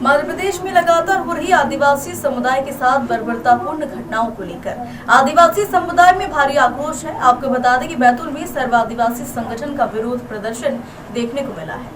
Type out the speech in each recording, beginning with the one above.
मध्य प्रदेश में लगातार हो रही आदिवासी समुदाय के साथ बर्बरतापूर्ण घटनाओं को लेकर आदिवासी समुदाय में भारी आक्रोश है। आपको बता दें कि बैतूल में सर्व आदिवासी संगठन का विरोध प्रदर्शन देखने को मिला है।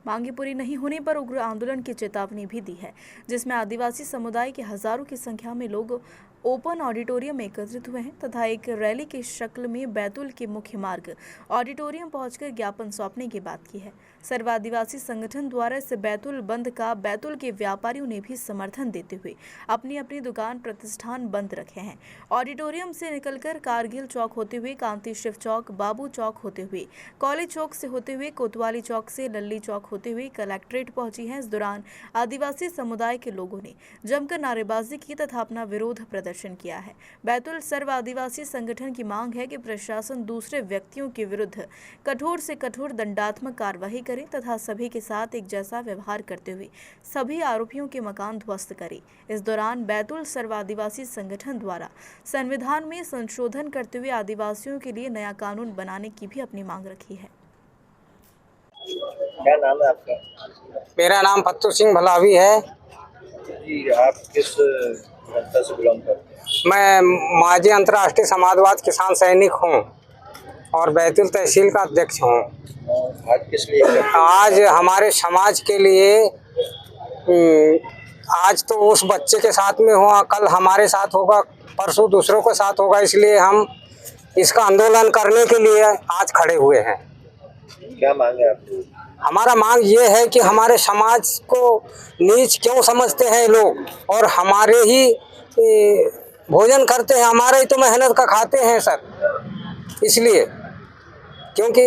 मांगे पूरी नहीं होने पर उग्र आंदोलन की चेतावनी भी दी है, जिसमें आदिवासी समुदाय के हजारों की संख्या में लोग ओपन ऑडिटोरियम में एकत्रित हुए हैं तथा एक रैली की शक्ल में बैतूल के मुख्य मार्ग ऑडिटोरियम पहुंचकर ज्ञापन सौंपने की बात की है। सर्व आदिवासी संगठन द्वारा इस बैतूल बंद का बैतूल के व्यापारियों ने भी समर्थन देते हुए अपनी अपनी दुकान प्रतिष्ठान बंद रखे हैं। ऑडिटोरियम से निकलकर कारगिल चौक होते हुए कांति शिव चौक, बाबू चौक होते हुए कॉलेज चौक से होते हुए कोतवाली चौक से लल्ली चौक होते हुए कलेक्ट्रेट पहुंची है। इस दौरान आदिवासी समुदाय के लोगों ने जमकर नारेबाजी की तथा अपना विरोध प्रदर्शन किया है। बैतूल सर्व आदिवासी संगठन की मांग है कि प्रशासन दूसरे व्यक्तियों के विरुद्ध कठोर से कठोर दंडात्मक कार्रवाई करे तथा सभी के साथ एक जैसा व्यवहार करते हुए सभी आरोपियों के मकान ध्वस्त करे। इस दौरान बैतूल सर्व आदिवासी संगठन द्वारा संविधान में संशोधन करते हुए आदिवासियों के लिए नया कानून बनाने की भी अपनी मांग रखी है। क्या नाम है आपका? मेरा नाम फत्तू सिंह भलावी है जी, आप किस संस्था से बिलोंग करते हैं? मैं माजी अंतर्राष्ट्रीय समाजवाद किसान सैनिक हूँ और बैतूल तहसील का अध्यक्ष हूँ। आज किस लिए करते हैं? आज हमारे समाज के लिए आज तो उस बच्चे के साथ में हुआ, कल हमारे साथ होगा, परसों दूसरों के साथ होगा, इसलिए हम इसका आंदोलन करने के लिए आज खड़े हुए हैं। क्या मांग है आपकी? हमारा मांग ये है कि हमारे समाज को नीच क्यों समझते हैं लोग और हमारे ही भोजन करते हैं, हमारे ही तो मेहनत का खाते हैं सर। इसलिए क्योंकि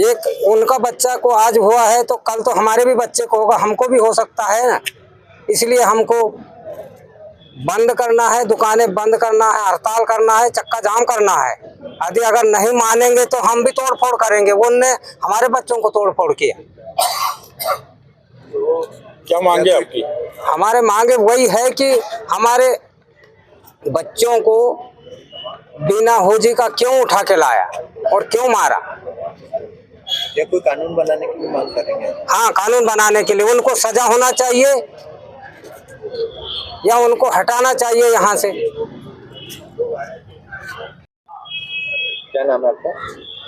एक उनका बच्चा को आज हुआ है तो कल तो हमारे भी बच्चे को होगा, हमको भी हो सकता है ना। इसलिए हमको बंद करना है, दुकानें बंद करना है, हड़ताल करना है, चक्का जाम करना है। यदि अगर नहीं मानेंगे तो हम भी तोड़ फोड़ करेंगे। उनने हमारे बच्चों को तोड़ फोड़ किया। क्या मांगे आपकी? हमारे मांगे वही है कि हमारे बच्चों को बिना होजी का क्यों उठा के लाया और क्यों मारा। या कोई कानून बनाने की भी मांग करेंगे? हाँ, कानून बनाने के लिए उनको सजा होना चाहिए या उनको हटाना चाहिए यहाँ से। क्या नाम है आपका?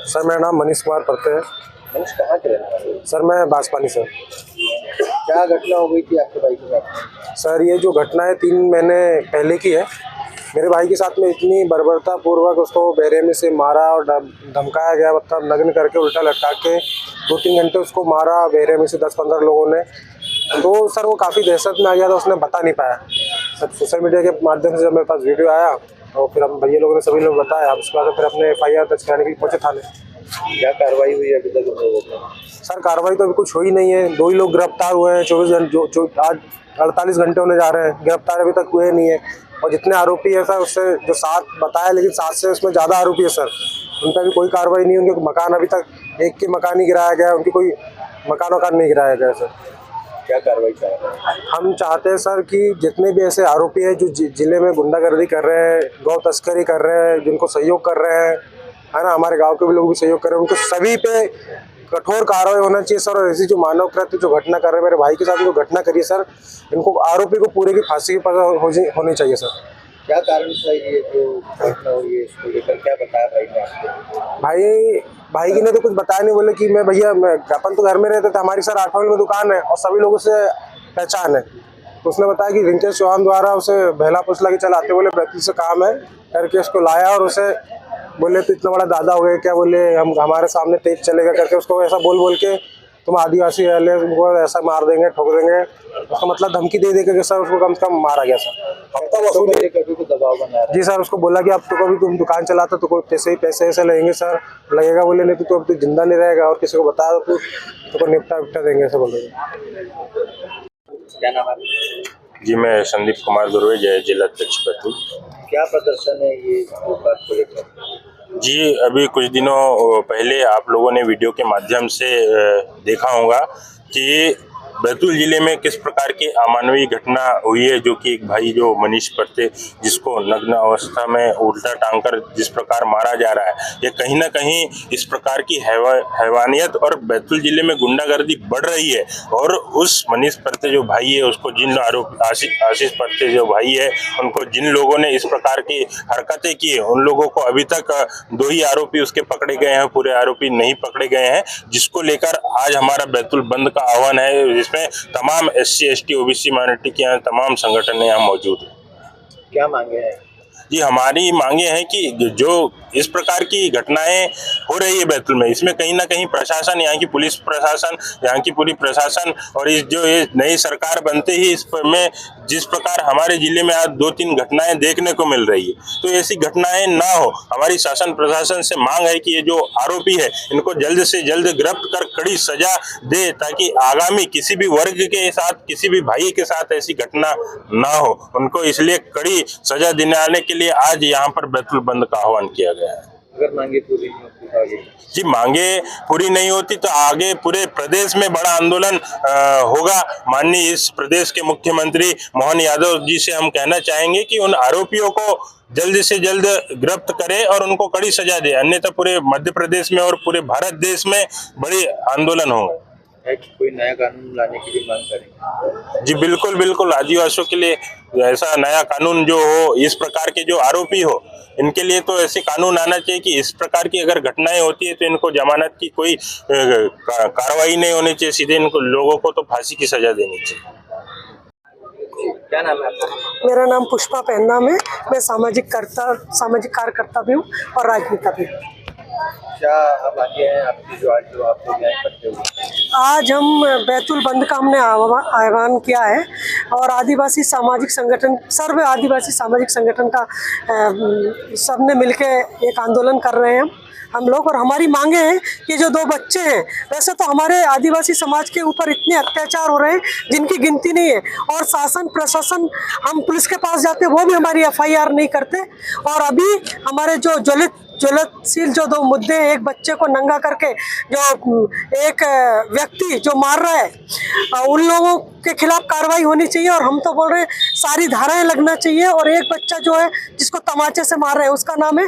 सर मेरा नाम मनीष कुमार परते है। मनीष, कहाँ के रहने वाले? सर मैं बांसपानी से। क्या घटना हो गई थी आपके भाई के साथ? सर ये जो घटना है 3 महीने पहले की है। मेरे भाई के साथ में इतनी बर्बरता पूर्वक उसको बेरहमी से मारा और धमकाया गया, मतलब नग्न करके उल्टा लटका के 2-3 घंटे उसको मारा बेरहमी से 10-15 लोगों ने। तो सर वो काफ़ी दहशत में आ गया था, उसने बता नहीं पाया। सर सोशल मीडिया के माध्यम से जब मेरे पास वीडियो आया और फिर हम भैया लोगों ने सभी लोग बताया, उसके बाद फिर अपने FIR दर्ज कराने के लिए पहुँचे थाने। क्या कार्रवाई हुई अभी तक उन लोगों पर? सर कार्रवाई तो अभी कुछ हुई नहीं है। 2 ही लोग गिरफ्तार हुए हैं। 48 घंटे होने जा रहे हैं, गिरफ्तार अभी तक हुए नहीं है। और जितने आरोपी है सर उससे जो 7 बताया, लेकिन 7 से उसमें ज़्यादा आरोपी है सर। उन पर भी कोई कार्रवाई नहीं। उनके मकान अभी तक एक के मकान ही गिराया गया, उनकी कोई मकान नहीं गिराया गया सर। क्या कार्रवाई चाह रहे हैं? हम चाहते हैं सर कि जितने भी ऐसे आरोपी हैं जो जिले में गुंडागर्दी कर रहे हैं, गौ तस्करी कर रहे हैं, जिनको सहयोग कर रहे हैं, है ना, हमारे गांव के भी लोग भी सहयोग कर रहे हैं, उनको सभी पे कठोर कार्रवाई होना चाहिए सर। और ऐसी जो मानव कृत्य जो घटना कर रहे हैं, मेरे भाई के साथ जो घटना करी है सर, इनको आरोपी को पूरे की फांसी की सजा होनी चाहिए सर। क्या कारण था ये जो घटना हुई है, इसको लेकर क्या बताया भाई ने आपको? भाई की ने तो कुछ बताया नहीं। बोले कि मैं भैया अपन तो घर में रहते थे, हमारी सर 8 में दुकान है और सभी लोगों से पहचान है। तो उसने बताया कि रिंकेश चौहान द्वारा उसे बहला पुसला के चलाते, बोले बैतूल से काम है करके उसको लाया और उसे बोले तो इतना बड़ा दादा हो गए क्या, बोले हम हमारे सामने तेज चलेगा करके उसको ऐसा बोल के तुम आदिवासी वाले उनको ऐसा मार देंगे, ठोक देंगे, उसका मतलब धमकी दे के सर उसको कम से कम मारा गया सर। हफ्ता वसूली कभी को दबाव बना रहा है? जी सर, उसको बोला कि अब तो कभी तुम दुकान चलाते तो कोई पैसे ऐसे लगेंगे सर, लगेगा। बोले नहीं तो अब तो जिंदा नहीं रहेगा और किसी को बता दो तो निपटा देंगे ऐसे बोले। क्या नाम है? जी मैं संदीप कुमार दुर्वे, जिला अध्यक्ष बैतूल। क्या प्रदर्शन है ये बात को लेकर? जी अभी कुछ दिनों पहले आप लोगों ने वीडियो के माध्यम से देखा होगा कि बैतूल जिले में किस प्रकार की अमानवीय घटना हुई है, जो कि एक भाई जो मनीष परते, जिसको नग्न अवस्था में उल्टा टांग कर जिस प्रकार मारा जा रहा है, ये कहीं ना कहीं इस प्रकार की हैवानियत और बैतूल जिले में गुंडागर्दी बढ़ रही है। और उस मनीष परते जो भाई है, उसको जिन आरोप आशीष परते जो भाई है, उनको जिन लोगों ने इस प्रकार की हरकतें की है, उन लोगों को अभी तक 2 ही आरोपी उसके पकड़े गए हैं, पूरे आरोपी नहीं पकड़े गए हैं, जिसको लेकर आज हमारा बैतूल बंद का आह्वान है, जिसमें तमाम SC ST OBC माइनॉरिटी के यहाँ तमाम संगठन यहाँ मौजूद है। क्या मांगे हैं? जी, हमारी मांगे हैं कि जो इस प्रकार की घटनाएं हो रही है बैतूल में, इसमें कहीं ना कहीं प्रशासन, यहाँ की पुलिस प्रशासन, यहाँ की पूरी प्रशासन और इस जो ये नई सरकार बनते ही इसमें जिस प्रकार हमारे जिले में आज 2-3 घटनाएं देखने को मिल रही है, तो ऐसी घटनाएं ना हो। हमारी शासन प्रशासन से मांग है कि ये जो आरोपी है, इनको जल्द से जल्द गिरफ्त कर कड़ी सजा दे, ताकि आगामी किसी भी वर्ग के साथ, किसी भी भाई के साथ ऐसी घटना ना हो। उनको इसलिए कड़ी सजा दिलाने के लिए आज यहाँ पर बैतूल बंद का आह्वान किया गया है। अगर मांगे पूरी नहीं होती तो आगे? जी, मांगे पूरी नहीं होती तो आगे पूरे प्रदेश में बड़ा आंदोलन होगा। माननीय इस प्रदेश के मुख्यमंत्री मोहन यादव जी से हम कहना चाहेंगे कि उन आरोपियों को जल्द से जल्द गिरफ्त करे और उनको कड़ी सजा दे, अन्यथा पूरे मध्य प्रदेश में और पूरे भारत देश में बड़े आंदोलन होंगे। कोई नया कानून लाने की भी मांग करेंगे? जी बिल्कुल बिल्कुल, आदिवासियों के लिए ऐसा नया कानून जो हो, इस प्रकार के जो आरोपी हो, इनके लिए तो ऐसे कानून आना चाहिए कि इस प्रकार की अगर घटनाएं होती है तो इनको जमानत की कोई कार्रवाई नहीं होनी चाहिए, सीधे इनको लोगों को तो फांसी की सजा देनी चाहिए। क्या नाम है आपका? मेरा नाम पुष्पा पैन्नाम है। मैं सामाजिक कार्यकर्ता भी हूँ और राजनेता भी हूँ। क्या अब आगे हैं आपकी जो आज जो आप लोग यहाँ करते हुए? आज हम बैतूल बंद का हमने आह्वान किया है और आदिवासी सामाजिक संगठन, सर्व आदिवासी सामाजिक संगठन का सबने मिलके एक आंदोलन कर रहे हैं हम लोग। और हमारी मांगे हैं कि जो 2 बच्चे हैं, वैसे तो हमारे आदिवासी समाज के ऊपर इतने अत्याचार हो रहे हैं जिनकी गिनती नहीं है, और शासन प्रशासन, हम पुलिस के पास जाते हैं वो भी हमारी FIR नहीं करते। और अभी हमारे जो ज्वलनशील जो 2 मुद्दे हैं, एक बच्चे को नंगा करके जो एक व्यक्ति जो मार रहा है, उन लोगों के खिलाफ कार्रवाई होनी चाहिए। और हम तो बोल रहे हैं सारी धाराएं लगना चाहिए। और एक बच्चा जो है जिसको तमाचे से मार रहे हैं, उसका नाम है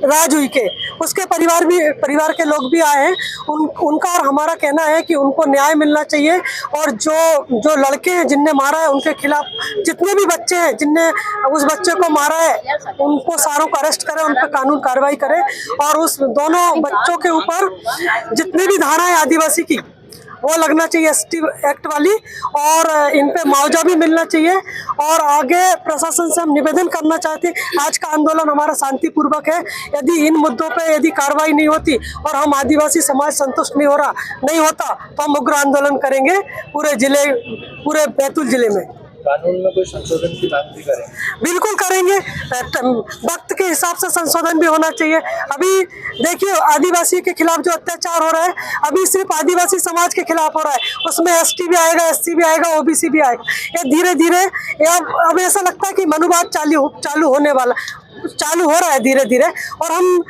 राज उइके, उसके परिवार के लोग भी आए हैं। उनका और हमारा कहना है कि उनको न्याय मिलना चाहिए। और जो लड़के हैं जिनने मारा है, उनके खिलाफ जितने भी बच्चे हैं जिनने उस बच्चे को मारा है, उनको सारों को अरेस्ट करें, उन पर कानून कार्रवाई करें। और उस दोनों बच्चों के ऊपर जितनी भी धाराएं आदिवासी की वो लगना चाहिए, ST एक्ट वाली, और इन पे मुआवजा भी मिलना चाहिए। और आगे प्रशासन से हम निवेदन करना चाहते हैं, आज का आंदोलन हमारा शांतिपूर्वक है। यदि इन मुद्दों पे यदि कार्रवाई नहीं होती और हम आदिवासी समाज संतुष्ट नहीं होता तो हम उग्र आंदोलन करेंगे पूरे बैतूल जिले में। कानून में कोई संशोधन की मांग भी करेंगे? बिल्कुल करेंगे, वक्त के हिसाब से संशोधन भी होना चाहिए। अभी देखिए, आदिवासी के खिलाफ जो अत्याचार हो रहा है, अभी सिर्फ आदिवासी समाज के खिलाफ हो रहा है, उसमें ST भी आएगा, SC भी आएगा, OBC भी आएगा। ये धीरे धीरे अब ऐसा लगता है कि मनुवाद चालू होने वाला, चालू हो रहा है धीरे धीरे। और हम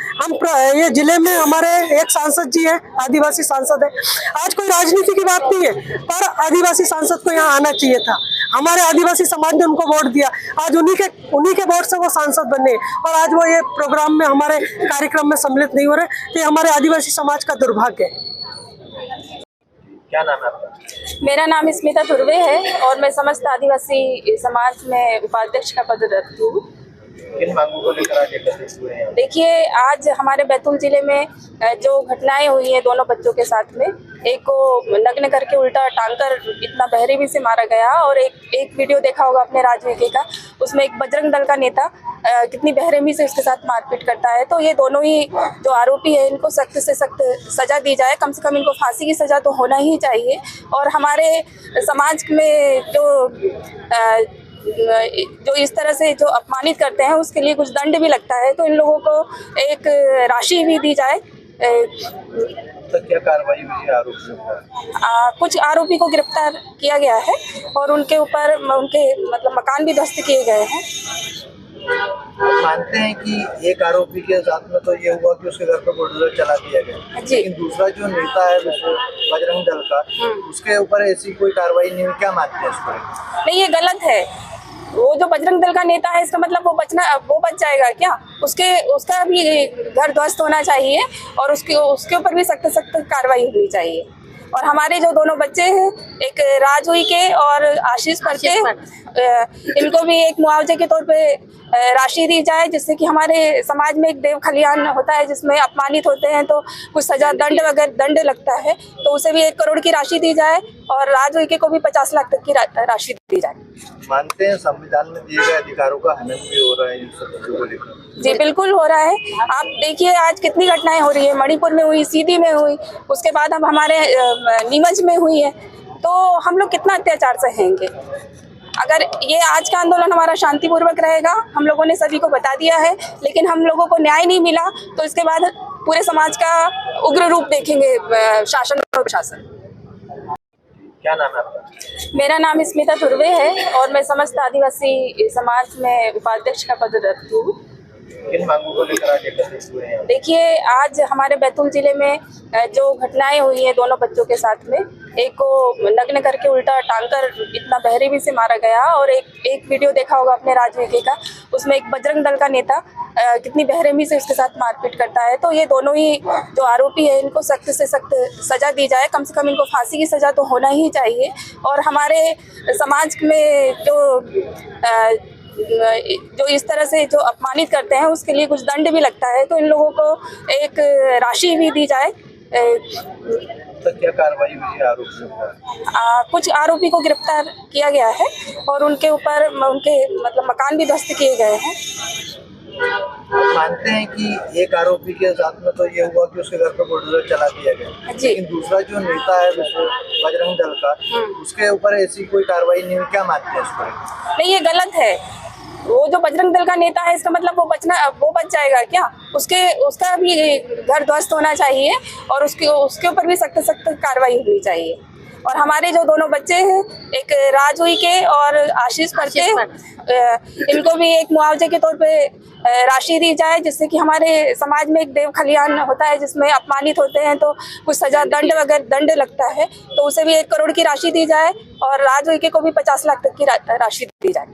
ये जिले में हमारे एक सांसद जी है, आदिवासी सांसद है। आज कोई राजनीति की बात नहीं है, पर आदिवासी सांसद को यहाँ आना चाहिए था। हमारे आदिवासी समाज ने उनको वोट दिया, आज उन्हीं के वोट से वो सांसद बने, और आज वो ये प्रोग्राम में, हमारे कार्यक्रम में सम्मिलित नहीं हो रहे। ये हमारे आदिवासी समाज का दुर्भाग्य है। क्या नाम है आपका? मेरा नाम स्मिता धुर्वे है और मैं समस्त आदिवासी समाज में उपाध्यक्ष का पद रखती हूँ। किन मांगों को लेकर आज एकत्रित हुए हैं? देखिए, आज हमारे बैतूल जिले में जो घटनाएं हुई हैं 2 बच्चों के साथ में, एक को नग्न करके उल्टा टांगकर इतना बेरहमी से मारा गया, और एक वीडियो देखा होगा आपने राजवीके का, उसमें एक बजरंग दल का नेता कितनी बेरहमी से उसके साथ मारपीट करता है। तो ये दोनों ही जो आरोपी है, इनको सख्त से सख्त सजा दी जाए, कम से कम इनको फांसी की सजा तो होना ही चाहिए। और हमारे समाज में जो इस तरह से जो अपमानित करते हैं, उसके लिए कुछ दंड भी लगता है, तो इन लोगों को एक राशि भी दी जाए। तो क्या कार्रवाई हुई है आरोपियों पर? कुछ आरोपी को गिरफ्तार किया गया है और उनके ऊपर उनके मतलब मकान भी ध्वस्त किए गए हैं। मानते हैं कि एक आरोपी के साथ में तो ये हुआ कि उसके घर पर बुलडोजर चला दिया गया, जी। लेकिन दूसरा जो नेता है बजरंग दल का, उसके ऊपर ऐसी कोई कार्रवाई नहीं हुई, क्या मानते हैं इसको? नहीं, ये गलत है। वो जो बजरंग दल का नेता है, इसका मतलब वो बच जाएगा क्या? उसका भी घर ध्वस्त होना चाहिए और उसके ऊपर भी सख्त कार्रवाई होनी चाहिए। और हमारे जो दोनों बच्चे हैं, एक राजवी के और आशीष परते, इनको भी एक मुआवजे के तौर पे राशि दी जाए, जिससे कि हमारे समाज में एक देव खलियान होता है जिसमें अपमानित होते हैं तो कुछ सजा दंड लगता है, तो उसे भी 1 करोड़ की राशि दी जाए और राजवी को भी 50 लाख तक की राशि दी जाए। मानते हैं संविधान में दिए गए अधिकारों का हनन भी हो रहा है इन सब चीजों को लेकर? जी बिल्कुल हो रहा है। आप देखिए आज कितनी घटनाएं हो रही है, मणिपुर में हुई, सीधी में हुई, उसके बाद अब हमारे नीमच में हुई है, तो हम लोग कितना अत्याचार सहेंगे? अगर ये आज का आंदोलन हमारा शांतिपूर्वक रहेगा, हम लोगों ने सभी को बता दिया है, लेकिन हम लोगों को न्याय नहीं मिला तो इसके बाद पूरे समाज का उग्र रूप देखेंगे शासन और प्रशासन। क्या नाम है आपका? मेरा नाम स्मिता धुर्वे है और मैं समस्त आदिवासी समाज में उपाध्यक्ष का पद रखती हूँ। किन मांगों को लेकर आज एकत्रित हुए हैं? देखिए आज हमारे बैतूल जिले में जो घटनाएं हुई हैं दोनों बच्चों के साथ में, एक को नग्न करके उल्टा टांगकर इतना बेरहमी से मारा गया और एक वीडियो देखा होगा आपने राजवीर का, उसमें एक बजरंग दल का नेता कितनी बेरहमी से उसके साथ मारपीट करता है। तो ये दोनों ही जो आरोपी है इनको सख्त से सख्त सजा दी जाए, कम से कम इनको फांसी की सजा तो होना ही चाहिए। और हमारे समाज में जो इस तरह से जो अपमानित करते हैं उसके लिए कुछ दंड भी लगता है, तो इन लोगों को एक राशि भी दी जाए। तो क्या कार्रवाई हुई है आरोपियों पर? कुछ आरोपी को गिरफ्तार किया गया है और उनके ऊपर उनके मकान भी ध्वस्त किए गए हैं। मानते हैं कि एक आरोपी के साथ में तो ये हुआ कि उसके घर पर बुलडोजर चला दिया गया, जी। लेकिन दूसरा जो नेता है बजरंग दल का, उसके ऊपर ऐसी कोई कार्रवाई नहीं हुई, क्या मानते हैं इसको? नहीं, ये गलत है। वो जो बजरंग दल का नेता है, इसका मतलब वो बच जाएगा क्या? उसका भी घर ध्वस्त होना चाहिए और उसके ऊपर भी सख्त कार्रवाई होनी चाहिए। और हमारे जो दोनों बच्चे हैं, एक राजवी के और आशीष परते, इनको भी एक मुआवजे के तौर पे राशि दी जाए, जिससे कि हमारे समाज में एक देव खलियान होता है जिसमें अपमानित होते हैं तो कुछ सजा दंड लगता है, तो उसे भी 1 करोड़ की राशि दी जाए और राजवी को भी 50 लाख तक की राशि दी जाए।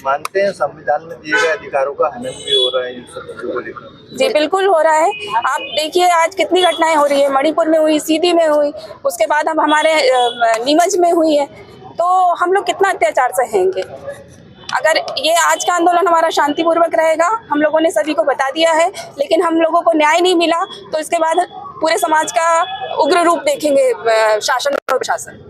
मानते हैं संविधान में दिए गए अधिकारों का हनन भी हो रहा है इन सब चीजों को लेकर? जी बिल्कुल हो रहा है। आप देखिए आज कितनी घटनाएं हो रही है, मणिपुर में हुई, सीधी में हुई, उसके बाद अब हमारे नीमच में हुई है, तो हम लोग कितना अत्याचार सहेंगे? अगर ये आज का आंदोलन हमारा शांतिपूर्वक रहेगा, हम लोगों ने सभी को बता दिया है, लेकिन हम लोगों को न्याय नहीं मिला तो इसके बाद पूरे समाज का उग्र रूप देखेंगे शासन और प्रशासन।